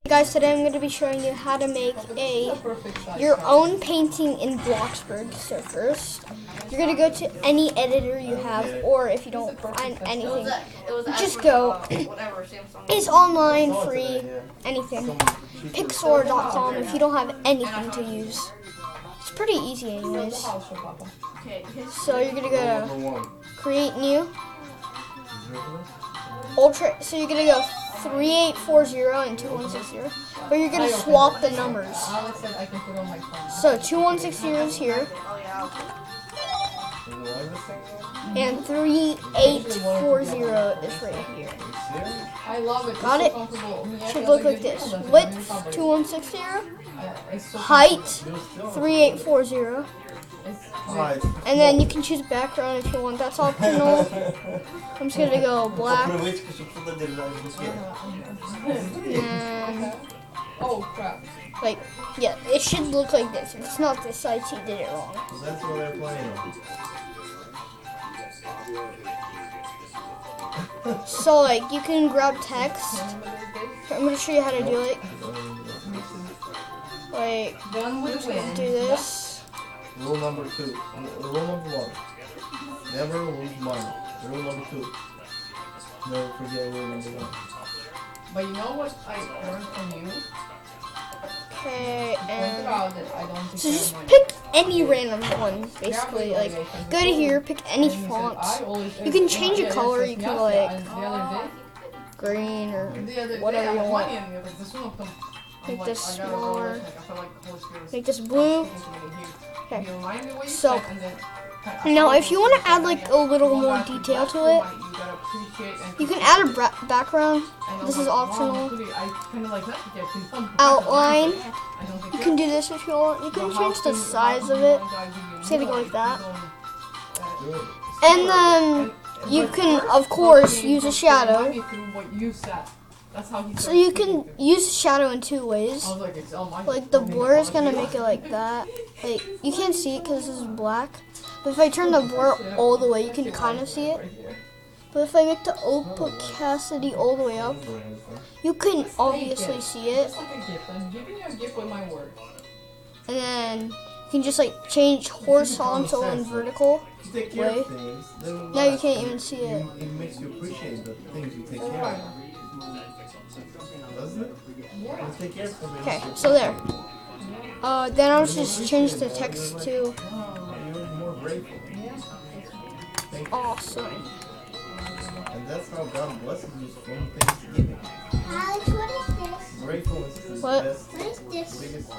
Guys, today I'm going to be showing you how to make your own painting in Bloxburg. So first, you're going to go to any editor you have, or if you don't find anything, just go. It's online, free, anything. Pixor.com if you don't have anything to use. It's pretty easy anyways. So you're going to go to Create New. Ultra. So you're going to go 3840 and 2160, but you're going to swap the numbers. So 2160 is here, and 3840 is right here. Got it? Should look like this. Width 2160, height 3840. And then you can choose background if you want. That's optional. I'm just gonna go black. And oh crap! Like, yeah, it should look like this. If it's not this side, he did it wrong. That's what they're playing. So like, you can grab text. I'm gonna show you how to do it. Like, I'm just gonna do this. Rule number 2. Rule number 1. Never lose money. Rule number 2. Never forget rule number 1. But you know what I learned from you? Okay, and so just so pick any random one, basically. Like, go to here, pick any fonts. You can change the color. You can go like green or whatever you want. Make this smaller. Make this blue. Okay, so now if you want to add like a little more detail to it, you can add a background. This is optional. Outline. You can do this if you want. You can change the size of it. Just gonna go like that. And then you can, of course, use a shadow. So you can use shadow in 2 ways. Like the blur is gonna make it like that. Like you can't see it because this is black. But if I turn the blur all the way, you can kind of see it. But if I make the opacity all the way up, you can obviously see it. And then you can just like change horizontal and vertical way. Now you can't even see it. It makes you appreciate the things you take care of. Doesn't it? Okay, so there. Then I'll just change the text to awesome. And that's how God blesses you from Thanksgiving. Alex, what is this? Gratefulness is the What? best, What is this? biggest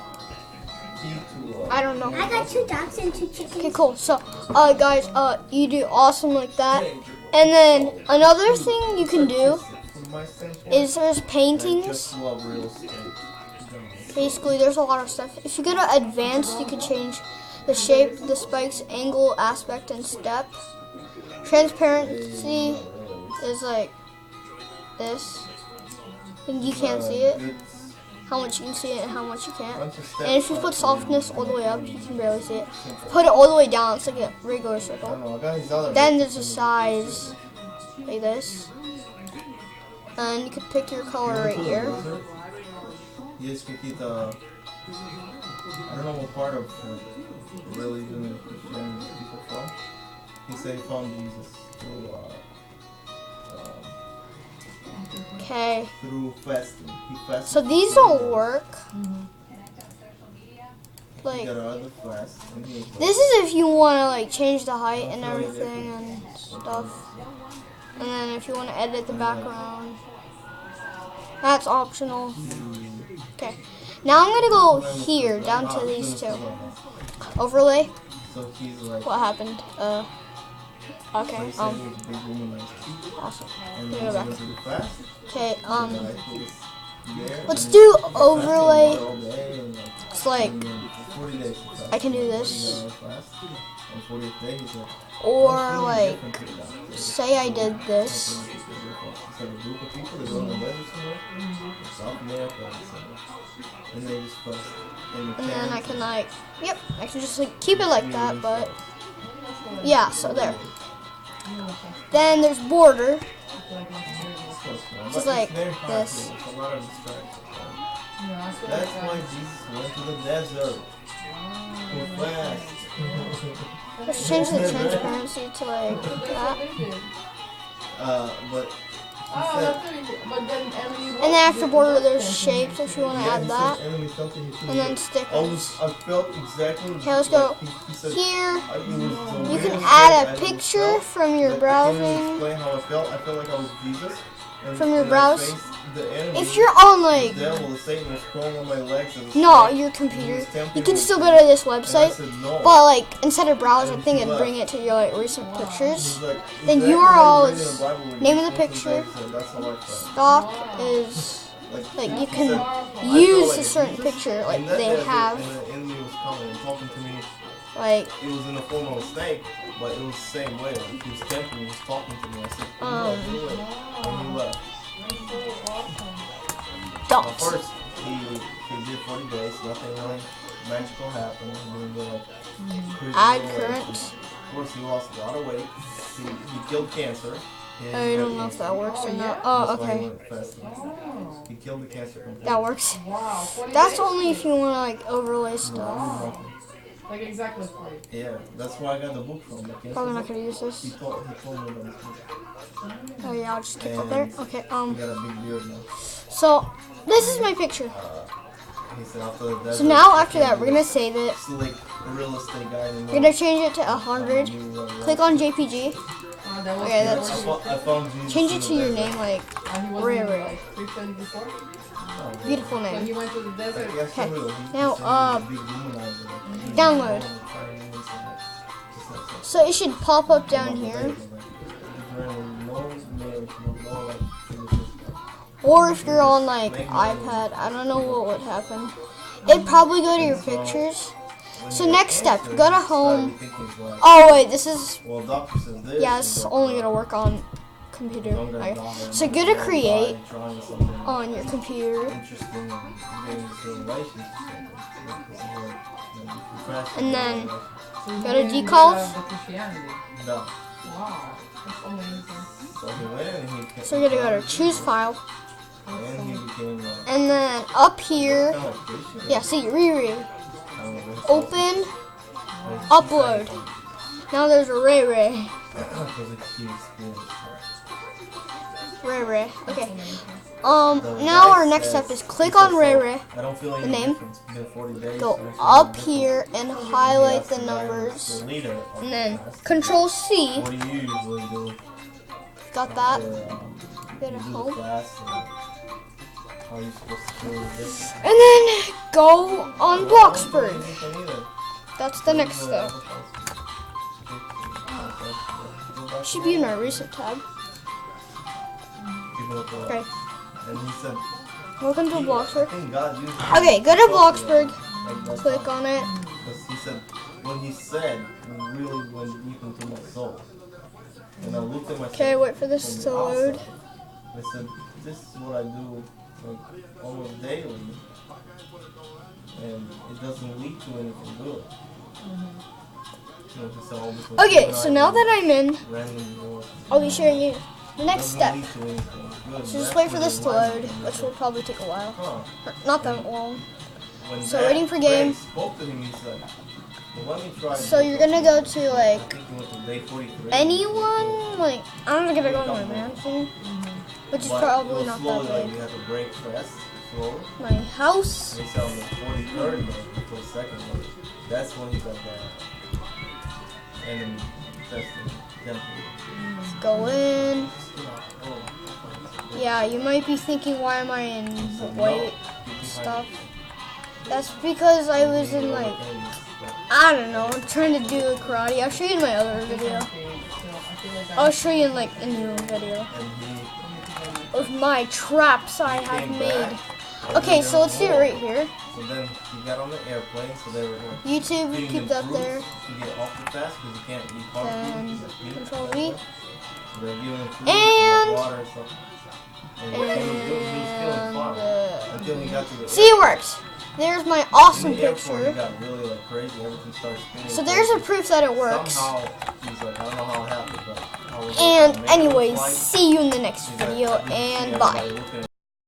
key to I don't know. I got 2 ducks and 2 chickens. Okay, cool. So, guys, you do awesome like that. And then another thing you can do is there's paintings. just love real estate. Basically, there's a lot of stuff. If you go to advanced, you can change the shape, the spikes, angle, aspect, and step. Transparency is like this. And you can't see it. How much you can see it and how much you can't. And if you put softness all the way up, you can barely see it. Put it all the way down, it's like a regular circle. Then there's a size like this. And you can pick your color right here. Yes, I don't know what part of religion people from. He said he found Jesus through fasting. He fasted. So these don't work. Like, this is if you want to like change the height and everything and stuff. And then if you want to edit the background, that's optional. Okay, now I'm gonna go here down to these 2. Overlay. What happened? Okay. Awesome. Let me go back. Okay. Let's do overlay. It's like I can do this, or like say I did this. And then I can like, yep, I can just like keep it like that, but yeah, so there. Then there's border, just like this. That's why Jesus went to the desert. So fast. Let's change the transparency to like that. But Oh, that's what he did. But then enemy. And then after border, there's shapes if you want to yeah, add he that. said enemy something he And then I stickers. felt exactly. Okay, let's go like he said, here. it was the You can weirdest add thing a I ever picture felt, from your but I can't even browsing. explain how I felt. I felt like I was Jesus. And, From your and I browse. faced the enemy, If you're on like, the devil, the Satan was crawling on my legs. And no, snake, your and he computer, was tempting you can me still to- go to this and I website. said no. But like, instead of browse, I And think he it'd bring it to your like recent He's pictures. like, Then exactly URL how you read in is the Bible when name you of the go to picture. bed, that's how I felt. Stock is like you he can said, I use felt a like certain Jesus, picture like and that they desert, have. And the enemy was coming and talking to me. Like, It was in the form of a snake, but it was the same way. Like, he was tempting me, he was talking to me. I said, do it. And he left. At don't. first, he did 40 days, nothing really magical happened. He didn't get like crazy Add away. current. Of course, he lost a lot of weight. He killed cancer. I don't know if that works or not. That's Oh, why he okay. went fasting. He killed the cancer completely. That works. Wow. 40 That's days? only if you want to like overlay stuff. Like exactly 40. Yeah, that's where I got the book from. The cancer Probably not book. gonna use He this. told me about this book. Oh yeah, I'll just keep that there. Okay. He got a big beard now. So this is my picture. He said after the desert, So now after that, we're gonna save it. slick real estate guy in the We're gonna change it to 100. Click on JPG. That was Okay, the that's- first- I found Jesus Change in it the to your desert. name, like and he wasn't Ray even, Ray. like Christian before. Beautiful So name. he went to the desert. Yes, Okay. for real. He Now, said he was a big womanizer. He was download. trying to do something. Just like that. So it should pop up down here. No marriage, no like finishes. Or if you're on like iPad, I don't know what would happen. It'd probably go to your pictures. So next step, go to home. Oh wait, this is, Well, doctor says this. yeah, it's only gonna work on computer. I'm gonna Okay. die. So go to create Trying something on your computer. interesting and getting into a relationship. And then So he Go to didn't get decals. out of the Christianity. No. Wow. That's amazing. So he went and he kept. So you're gonna go to choose file, And he became like. and then up here, Kind of like Christian. yeah, see reread, I don't know what it's open, called. upload. Now there's a Ray Ray. It was a key experience. Ray Ray. Okay. Now our next step is click on Ray Ray. I don't feel any The name. difference. It's been 40 days. Go and it's up been here and different. highlight He the asked guy who's numbers, the leader of and then the class, Control C. what do you usually do? Got that. After, Go to you do the home, class and how are you supposed to do this? and then go on Bloxburg. Anything either. That's the next step. Should be in our recent tab. Okay. And he said, Welcome to I Bloxburg. think God used Okay, go to Bloxburg. Like that's Click how- on it. Because he said, what he said really went deep into my soul. And I looked at myself. Okay, wait for this from to the load. outside. I said, this is what I do like almost daily. And it doesn't lead to anything good. You know, just all this Okay, so now that I'm in, random, I'll be showing you the next doesn't step. lead to anything good. So just That's wait for what this it to was. load, which will probably take a while. Huh. Not that long. When So that waiting for game. friend spoke to him, he said, well, let me try So this. you're gonna go to I like think he went to day 43. anyone, like I'm gonna go to my mansion, which is But probably it was not slowly, that like big. you have to break fast, slow. My house. And he said on the 43rd, like, for a second, like, that's when he got that enemy testing temple. Go in. Oh. Yeah, you might be thinking, why am I in white stuff? That's because I was in like, I don't know, trying to do karate. I'll show you in my other video. I'll show you in like a new video of my traps I have made. Okay, so let's do it right here. So then he got on the airplane, so they were like, YouTube, feeding keep him that fruits there. to get off the fast because you can't eat hard Then food. Like meat, Control stuff V. like that. So they're giving him fruits And- water and stuff. And he was feeling fine until he got to the See, it works. There's my awesome in the airport, picture. He got really like crazy. Everything started spinning. So there's a proof that it works. Somehow, he's like, I don't know how it happened, but I was And like, on a anyways, flight. see you in the next He's like, video, I didn't see and everybody bye. looking at